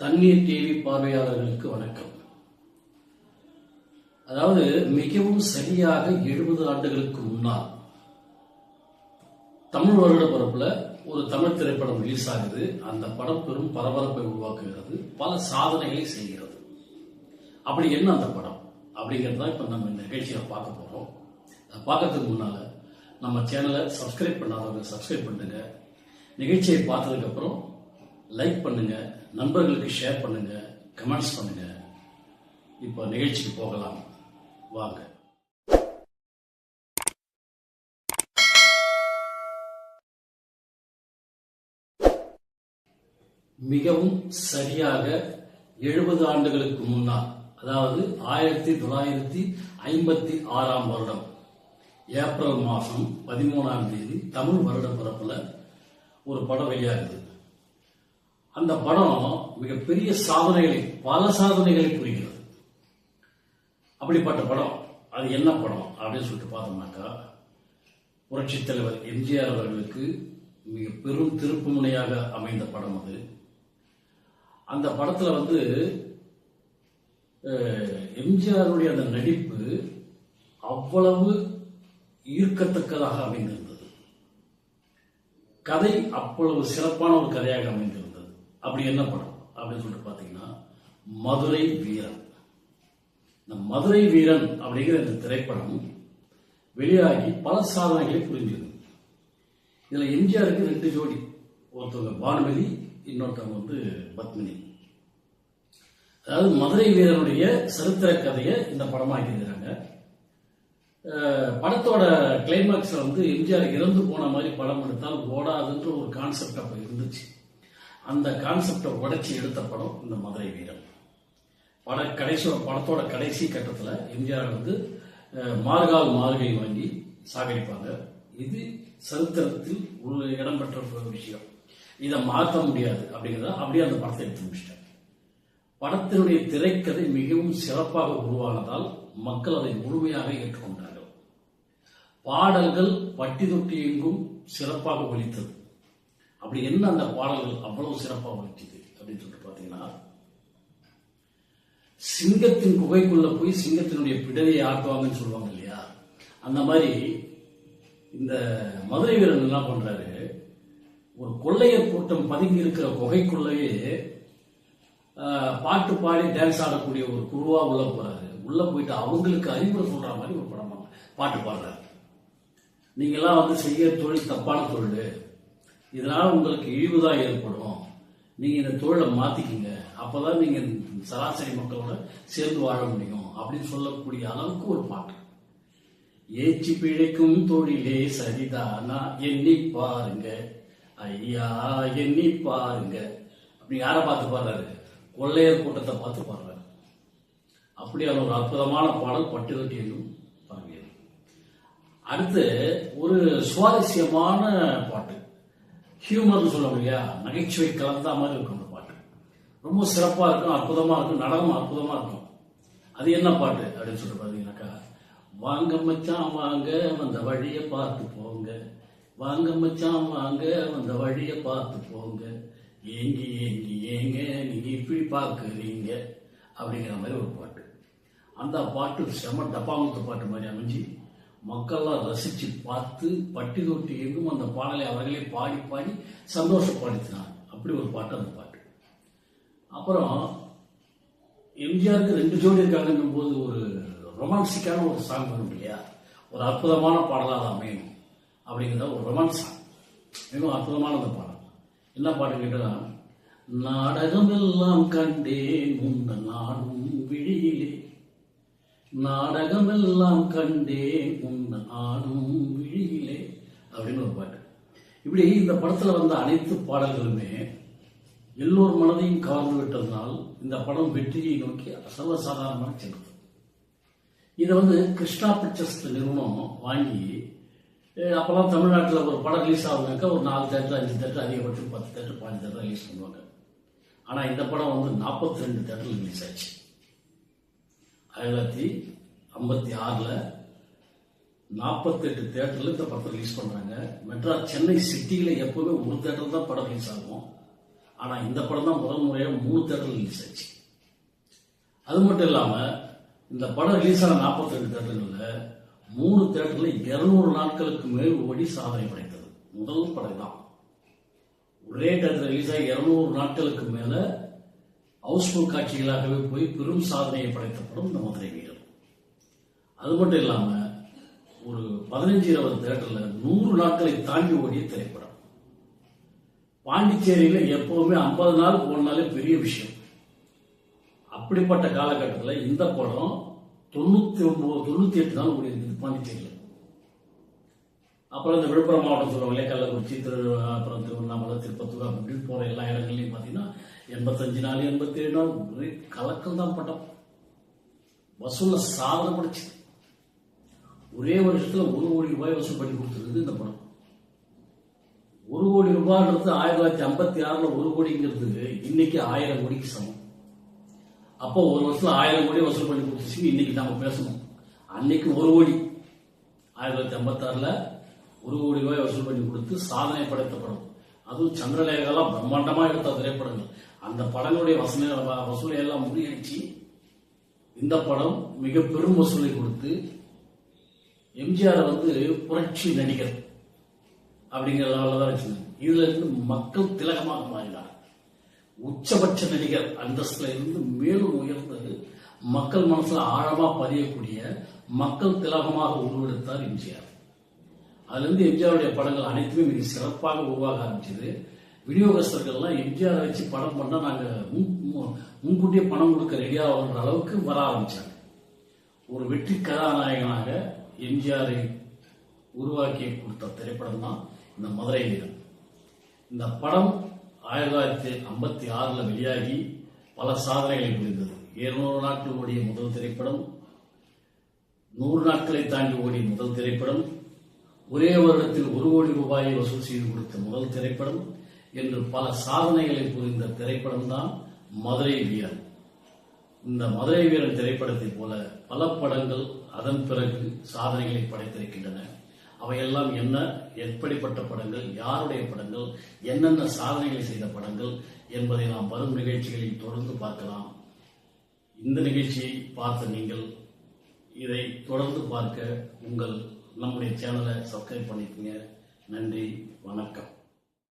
தண்ணீர் டிவி பார்வையாளர்களுக்கு வணக்கம். அதாவது மிகவும் சரியாக 70 ஆண்டுகளுக்கு முன்னால் தமிழ் வருட பிறப்புல ஒரு தமிழ் திரைப்படம் ரிலீஸ் ஆகுது. அந்த படம் பெரும் பரபரப்பை உருவாக்குகிறது, பல சாதனைகளை செய்கிறது. அப்படி என்ன அந்த படம் அப்படிங்கிறத இப்ப நம்ம இந்த நிகழ்ச்சியை பார்க்க போறோம். பார்க்கறதுக்கு முன்னால நம்ம சேனலை சப்ஸ்கிரைப் பண்ணாதவங்க சப்ஸ்கிரைப் பண்ணுங்க. நிகழ்ச்சியை பார்த்ததுக்கு அப்புறம் லைக் பண்ணுங்க, நண்பர்களுக்கு ஷேர் பண்ணுங்க, கமெண்ட்ஸ் பண்ணுங்க. இப்போ நிகழ்ச்சிக்கு போகலாம் வாங்க. மிகவும் சரியாக 70 ஆண்டுகளுக்கு முன்னால், அதாவது 1956 வருடம் ஏப்ரல் மாதம் 13ஆம் தேதி தமிழ் வருட பிறப்புல ஒரு படம் வெளியாகுது. அந்த படம் மிகப்பெரிய சாதனைகளை, பல சாதனைகளை புரிகிறது. அப்படிப்பட்ட படம். அது என்ன படம் அப்படின்னு சொல்லிட்டு பார்த்தோம்னாக்கா, புரட்சித் தலைவர் எம்ஜிஆர் அவர்களுக்கு மிக பெரும் திருப்பு முனையாக அமைந்த படம் அது. அந்த படத்துல எம்ஜிஆருடைய அந்த நடிப்பு அவ்வளவு ஈர்க்கத்தக்கதாக அமைந்திருந்தது. கதை அவ்வளவு சிறப்பான ஒரு கதையாக அமைந்திருந்தது. அப்படி என்ன படம் அப்படின்னு சொல்லிட்டு பாத்தீங்கன்னா, மதுரை வீரன். இந்த மதுரை வீரன் அப்படிங்கிற இந்த திரைப்படம் வெளியாகி பல சாதனைகளை புரிஞ்சது. இதுல எம்ஜிஆருக்கு 2 ஜோடி, ஒருத்தவங்க பானுமதி, இன்னொருத்தவங்க பத்மினி. அதாவது மதுரை வீரனுடைய சரித்திர கதையை இந்த படமாக்கி இருக்கிறாங்க. படத்தோட கிளைமாக்ஸ்ல எம்ஜிஆர் இறந்து போன மாதிரி படம் எடுத்தால் ஓடாதுன்ற ஒரு கான்செப்ட் அப்ப இருந்துச்சு. அந்த கான்செப்டை உடைச்சி எடுத்த படம் இந்த மதுரை வீரன். படத்தோட கடைசி கட்டத்துல எம்ஜிஆர் மார்கால் மார்கை வாங்கி சாகடிப்பாங்க. இது சரித்திரத்தில் உள்ள இடம்பெற்ற ஒரு விஷயம். இதை மாற்ற முடியாது அப்படிங்கிறத அப்படியே அந்த படத்தை எடுத்து முடிச்சிட்டாங்க. படத்தினுடைய திரைக்கதை மிகவும் சிறப்பாக உருவானதால் மக்கள் அதை முழுமையாக ஏற்றுக்கொண்டார்கள். பாடல்கள் பட்டி தொட்டி எங்கும் சிறப்பாக ஒலித்தது. அப்படி என்ன அந்த பாடல்கள் அவ்வளவு சிறப்பாக ஒலிச்சது அப்படின்னு சொல்லிட்டு பாத்தீங்கன்னா, சிங்கத்தின் குகைக்குள்ள போய் சிங்கத்தினுடைய பிடரியை ஆட்டுவாங்கன்னு சொல்லுவாங்க இல்லையா, அந்த மாதிரி இந்த மதுரை வீரன் என்ன பண்றாரு, ஒரு கொள்ளையர் கூட்டம் பதுங்கி இருக்கிற குகைக்குள்ளேயே பாட்டு பாடி டான்ஸ் ஆடக்கூடிய ஒரு குழுவா உள்ள போறாரு. உள்ள போயிட்டு அவங்களுக்கு அறிவுரை சொல்ற மாதிரி ஒரு படம் பாட்டு பாடுறாரு. நீங்கெல்லாம் செய்ய தொழில் தப்பான தொழில், இதனால உங்களுக்கு இழிவுதான் ஏற்படும், நீங்க இந்த தொழிலை மாத்திக்கிங்க, அப்பதான் நீங்க சராசரி மக்களோட சேர்ந்து வாழ முடியும் அப்படின்னு சொல்லக்கூடிய அளவுக்கு ஒரு பாட்டு. ஏச்சி பிழைக்கும் தொழிலே சரிதானா எண்ணி பாருங்க ஐயா, எண்ணி பாருங்க. அப்படி யாரை பார்த்து பாடுறாரு? கொள்ளையர் கூட்டத்தை பார்த்து பாடுறாரு. அப்படியான ஒரு அற்புதமான பாடல் பட்டு கட்டியும் பாருங்க. அடுத்து ஒரு சுவாரஸ்யமான பாட்டு, ஹியூமர்னு சொல்லுவோம் இல்லையா, நகைச்சுவை கலந்த மாதிரி இருக்கும் அந்த பாட்டு. ரொம்ப சிறப்பா இருக்கும், அற்புதமா இருக்கும், நடனம் அற்புதமா இருக்கும். அது என்ன பாட்டு அப்படின்னு சொல்லிட்டு பாத்தீங்கன்னாக்கா, வாங்க மச்சான் வாங்க வந்த வழிய பார்த்து போங்க, வாங்க மச்சான் வாங்க வந்த வழிய பார்த்து போங்க, ஏங்கி ஏங்கி ஏங்க நீங்க இப்படி பாக்குறீங்க அப்படிங்கிற மாதிரி ஒரு பாட்டு. அந்த பாட்டு செம டப்பாமுத்து பாட்டு மாதிரி அமைஞ்சு மக்கள்லாம் ரசிச்சு பார்த்து பட்டி தொட்டி எங்கும் அந்த பாடலை அவர்களே பாடி பாடி சந்தோஷப்படுத்தினார். அப்படி ஒரு பாட்டு அந்த பாட்டு. அப்புறம் எம்ஜிஆருக்கு 2 ஜோடி இருக்காங்கன்னும் போது ஒரு ரொமான்சிக்கான ஒரு சாங் வரும் இல்லையா, ஒரு அற்புதமான பாடலாக அமையணும் அப்படிங்கிறத ஒரு ரொமான்ஸ் சாங், மிகவும் அற்புதமான அந்த பாடல். என்ன பாட்டு கேட்டா, நாடகம் எல்லாம் கண்டேன் உந்த நாடும் விழியிலே, நாடகம் எல்லாம் கண்டேன் உந்த நாடும் விழியிலே அப்படின்னு ஒரு பாட்டு. இப்படி இந்த படத்துல அனைத்து பாடல்களுமே எல்லோர் மனதையும் கவர்ந்து விட்டதனால் இந்த படம் வெற்றியை நோக்கி சர்வசாதாரணமாக சென்றது. இதை கிருஷ்ணா பிக்சர்ஸ் நிறுவனம் வாங்கி, அப்பெல்லாம் தமிழ்நாட்டில் ஒரு படம் ரிலீஸ் ஆகுனாக்கா ஒரு 4 தேட்டர் 5 தேட்டர், அதிகபட்சம் 10 தேட்டர் 15 தேட்டர் ரிலீஸ் பண்ணுவாங்க. ஆனா இந்த படம் 42 தேட்டர் ரிலீஸ் ஆச்சு. 1956 48 தேட்டர்ல இந்த படத்தை ரிலீஸ் பண்றாங்க. மெட்ராஸ் சென்னை சிட்டியில எப்பவுமே ஒரு தேட்டர் தான் படம் ரிலீஸ் ஆகும். ஆனா இந்த படம் தான் முதல் முறையா 3 தியேட்டர் ரிலீஸ் ஆச்சு. அது மட்டும் இல்லாம இந்த படம் ரிலீஸ் ஆன 42 தியேட்டர்கள்ல 3 தியேட்டர்ல 200 நாட்களுக்கு மேல் ஓடி சாதனை படைத்தது. முதல் படம் தான். ஒரே தியேட்டர் ரிலீஸ் ஆகி 200 நாட்களுக்கு மேல ஹவுஸ்ஃபுல் காட்சிகளாகவே போய் பெரும் சாதனையை படைத்த படம் இந்த மதுரை வீரன். அது மட்டும் இல்லாம ஒரு 15-20 தியேட்டர்ல 100 நாட்களை தாண்டி ஓடிய திரைப்படம். பாண்டிச்சேரியில எப்பவுமே 50 நாள் போனாலே பெரிய விஷயம். அப்படிப்பட்ட காலகட்டத்தில் இந்த படம் 98 நாள் ஓடி இருக்குது பாண்டிச்சேரியில். அப்புறம் இந்த விழுப்புரம் மாவட்டம் சொல்லுவாங்களே, கள்ளக்குறிச்சி, அப்புறம் திருவண்ணாமலை, திருப்பத்தூர் அப்படின்னு போற எல்லா இடங்கள்லையும் பார்த்தீங்கன்னா 85 நாள் 87 நாள் ஒரே கலக்கல் தான் படம். வசூல சாதனை படைச்சு ஒரே வருஷத்துல 1 கோடி ரூபாய் வசூல் பண்ணி கொடுத்துருக்குது இந்த படம். 1 கோடி ரூபாய்ன்றது 1956 1 கோடிங்கிறது இன்னைக்கு 1000 கோடிக்கு சமம். அப்போ ஒரு வருஷத்துல 1000 கோடி வசூல் பண்ணி கொடுத்துச்சு. இன்னைக்கு நாம பேசணும், அன்னைக்கு 1 கோடி 1956 1 கோடி ரூபாய் வசூல் பண்ணி கொடுத்து சாதனை படைத்த படம். அதுவும் சந்திரலேகாலாம் பிரம்மாண்டமா எடுத்த திரைப்படங்கள். அந்த படங்களுடைய வசூலை எல்லாம் முறியடிச்சு இந்த படம் மிக பெரும் வசூலை கொடுத்து எம்ஜிஆர் புரட்சி நடிகர் அப்படிங்கிறதாலதான் வச்சுருந்தாங்க. இதுல இருந்து மக்கள் திலகமாக மாறினார். உச்சபட்ச நடிகர் அந்தஸ்துல இருந்து மேலும் உயர்ந்தது மக்கள் மனசுல ஆழமா பதியக்கூடிய மக்கள் திலகமாக உருவெடுத்தார் எம்ஜிஆர். அதுல இருந்து எம்ஜிஆருடைய படங்கள் அனைத்துமே மிக சிறப்பாக உருவாக ஆரம்பிச்சது. விநியோகஸ்தர்கள்லாம் எம்ஜிஆர் வச்சு படம் பண்ணா நாங்க முன்கூட்டியே பணம் கொடுக்க ரெடியாகிற அளவுக்கு வர ஆரம்பிச்சாங்க. ஒரு வெற்றி கதாநாயகனாக எம்ஜிஆரை உருவாக்கி கொடுத்த திரைப்படம் தான் இந்த மதுரை வீரன். இந்த படம் 1956 வெளியாகி பல சாதனைகளை புரிந்தது. 200 நாட்கள் ஓடிய முதல் திரைப்படம், 100 நாட்களை தாண்டி ஓடிய முதல் திரைப்படம், ஒரே வருடத்தில் 1 கோடி ரூபாயை வசூல் செய்து கொடுத்த முதல் திரைப்படம் என்று பல சாதனைகளை புரிந்த திரைப்படம் தான் மதுரை வீரன். இந்த மதுரை வீரன் திரைப்படத்தை போல பல படங்கள் அதன் பிறகு சாதனைகளை படைத்திருக்கின்றன. அவையெல்லாம் என்ன, எப்படிப்பட்ட படங்கள், யாருடைய படங்கள், என்னென்ன சாதனைகளை செய்த படங்கள் என்பதை நாம் வரும் நிகழ்ச்சிகளில் தொடர்ந்து பார்க்கலாம். இந்த நிகழ்ச்சியை பார்த்த நீங்கள் இதை தொடர்ந்து பார்க்க நம்முடைய சேனலை சப்ஸ்கிரைப் பண்ணிக்கங்க. நன்றி, வணக்கம்.